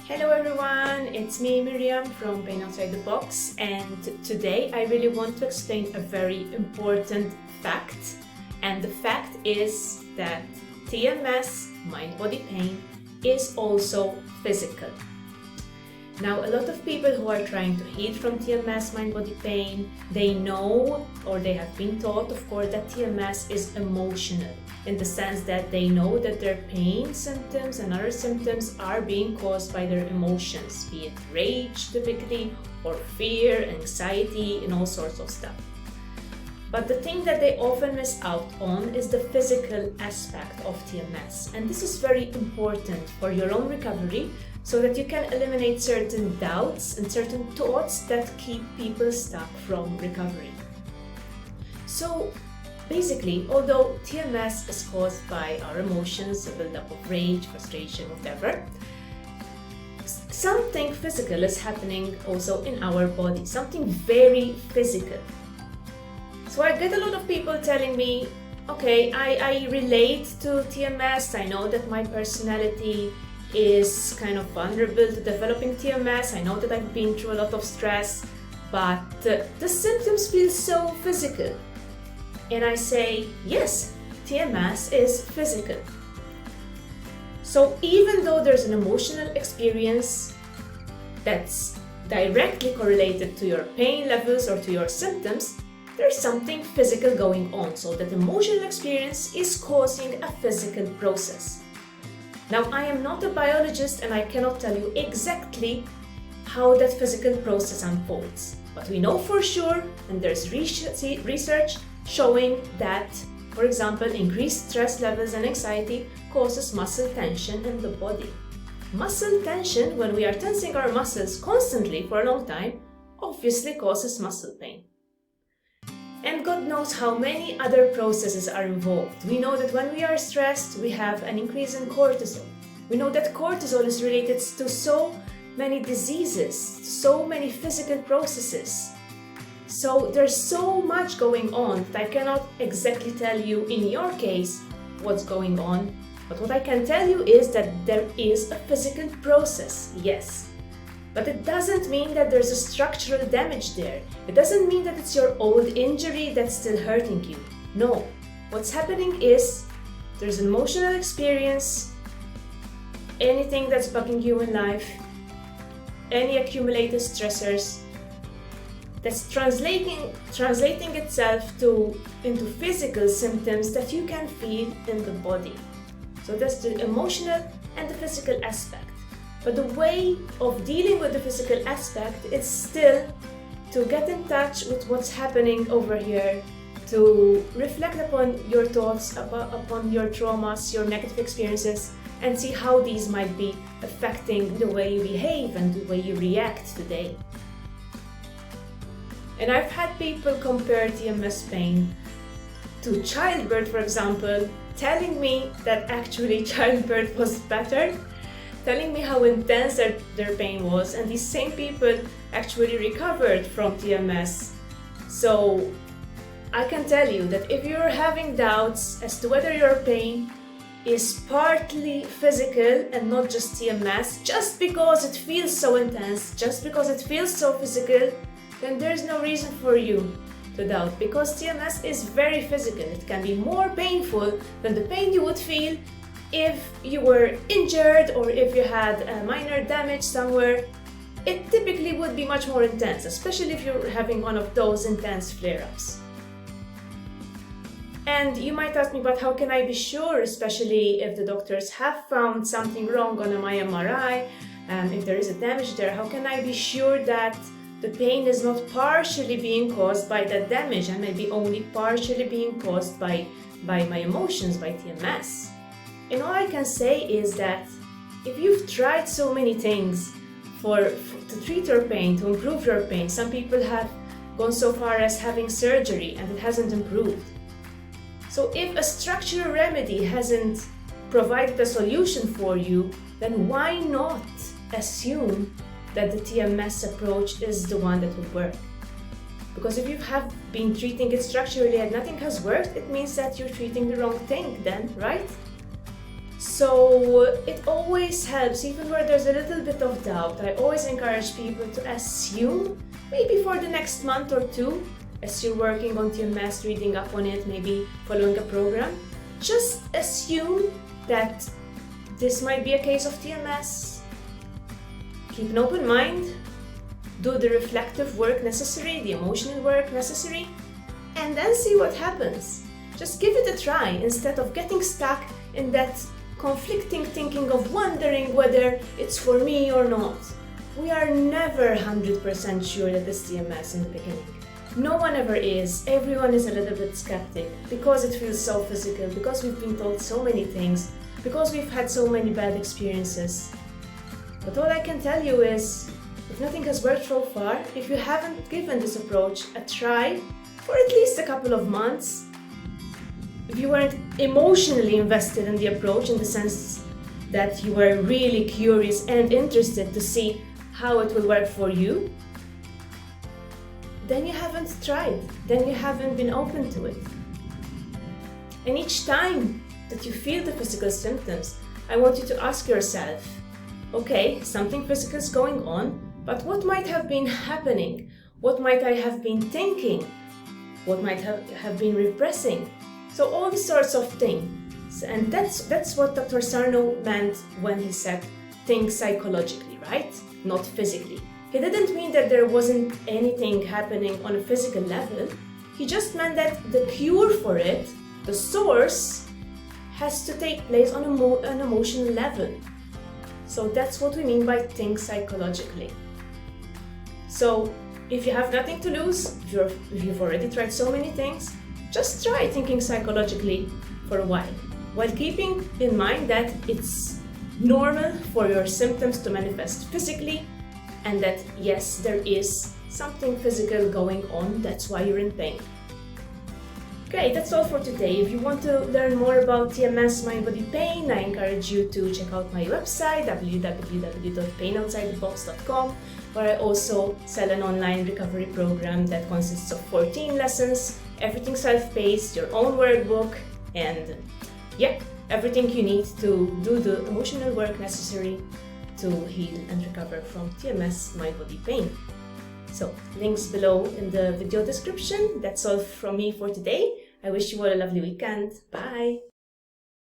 Hello everyone, it's me Miriam from Pain Outside the Box, and today I really want to explain a very important fact, and the fact is that TMS, mind-body pain, is also physical. Now, a lot of people who are trying to heal from TMS, mind-body pain, they know, or they have been taught, of course, that TMS is emotional, in the sense that they know that their pain symptoms and other symptoms are being caused by their emotions, be it rage typically, or fear, anxiety, and all sorts of stuff. But the thing that they often miss out on is the physical aspect of TMS. And this is very important for your own recovery, so that you can eliminate certain doubts and certain thoughts that keep people stuck from recovery. So basically, although TMS is caused by our emotions, a buildup of rage, frustration, whatever, something physical is happening also in our body, something very physical. So I get a lot of people telling me, okay, I relate to TMS, I know that my personality is kind of vulnerable to developing TMS, I know that I've been through a lot of stress, but the symptoms feel so physical. And I say, yes, TMS is physical. So even though there's an emotional experience that's directly correlated to your pain levels or to your symptoms, there's something physical going on. So that emotional experience is causing a physical process. Now, I am not a biologist and I cannot tell you exactly how that physical process unfolds. But we know for sure, and there's research showing that, for example, increased stress levels and anxiety causes muscle tension in the body. Muscle tension, when we are tensing our muscles constantly for a long time, obviously causes muscle pain. And God knows how many other processes are involved. We know that when we are stressed, we have an increase in cortisol. We know that cortisol is related to so many diseases, so many physical processes. So there's so much going on that I cannot exactly tell you in your case what's going on. But what I can tell you is that there is a physical process, yes. But it doesn't mean that there's a structural damage there. It doesn't mean that it's your old injury that's still hurting you. No. What's happening is there's an emotional experience, anything that's bugging you in life, any accumulated stressors, that's translating itself into physical symptoms that you can feel in the body. So that's the emotional and the physical aspect. But the way of dealing with the physical aspect is still to get in touch with what's happening over here, to reflect upon your thoughts, upon your traumas, your negative experiences, and see how these might be affecting the way you behave and the way you react today. And I've had people compare TMS pain to childbirth, for example, telling me that actually childbirth was better, telling me how intense their pain was, and these same people actually recovered from TMS. So I can tell you that if you're having doubts as to whether your pain is partly physical and not just TMS, just because it feels so intense, just because it feels so physical, then there's no reason for you to doubt, because TMS is very physical. It can be more painful than the pain you would feel if you were injured or if you had a minor damage somewhere. It typically would be much more intense, especially if you're having one of those intense flare-ups. And you might ask me, but how can I be sure, especially if the doctors have found something wrong on my MRI, and if there is a damage there, how can I be sure that the pain is not partially being caused by that damage and maybe only partially being caused by my emotions, by TMS? And all I can say is that if you've tried so many things to treat your pain, to improve your pain, some people have gone so far as having surgery and it hasn't improved. So if a structural remedy hasn't provided a solution for you, then why not assume that the TMS approach is the one that would work? Because if you have been treating it structurally and nothing has worked, it means that you're treating the wrong thing then, right? So it always helps, even where there's a little bit of doubt. I always encourage people to assume, maybe for the next month or two, as you're working on TMS, reading up on it, maybe following a program, just assume that this might be a case of TMS. Keep an open mind, do the reflective work necessary, the emotional work necessary, and then see what happens. Just give it a try instead of getting stuck in that conflicting thinking of wondering whether it's for me or not. We are never 100% sure that it's TMS in the beginning. No one ever is. Everyone is a little bit skeptic because it feels so physical, because we've been told so many things, because we've had so many bad experiences. But all I can tell you is, if nothing has worked so far, if you haven't given this approach a try for at least a couple of months, if you weren't emotionally invested in the approach in the sense that you were really curious and interested to see how it will work for you, then you haven't tried, then you haven't been open to it. And each time that you feel the physical symptoms, I want you to ask yourself, okay, something physical is going on, but what might have been happening? What might I have been thinking? What might have been repressing? So all these sorts of things. And that's what Dr. Sarno meant when he said, think psychologically, right? Not physically. He didn't mean that there wasn't anything happening on a physical level. He just meant that the cure for it, the source, has to take place on an emotional level. So that's what we mean by think psychologically. So if you have nothing to lose, if you've already tried so many things, just try thinking psychologically for a while keeping in mind that it's normal for your symptoms to manifest physically, and that yes, there is something physical going on, that's why you're in pain. Okay, that's all for today. If you want to learn more about TMS, mind, body, pain, I encourage you to check out my website, www.painoutsidethebox.com, where I also sell an online recovery program that consists of 14 lessons, everything self-paced, your own workbook, and yeah, everything you need to do the emotional work necessary to heal and recover from TMS, mind, body, pain. So, links below in the video description. That's all from me for today. I wish you all a lovely weekend. Bye!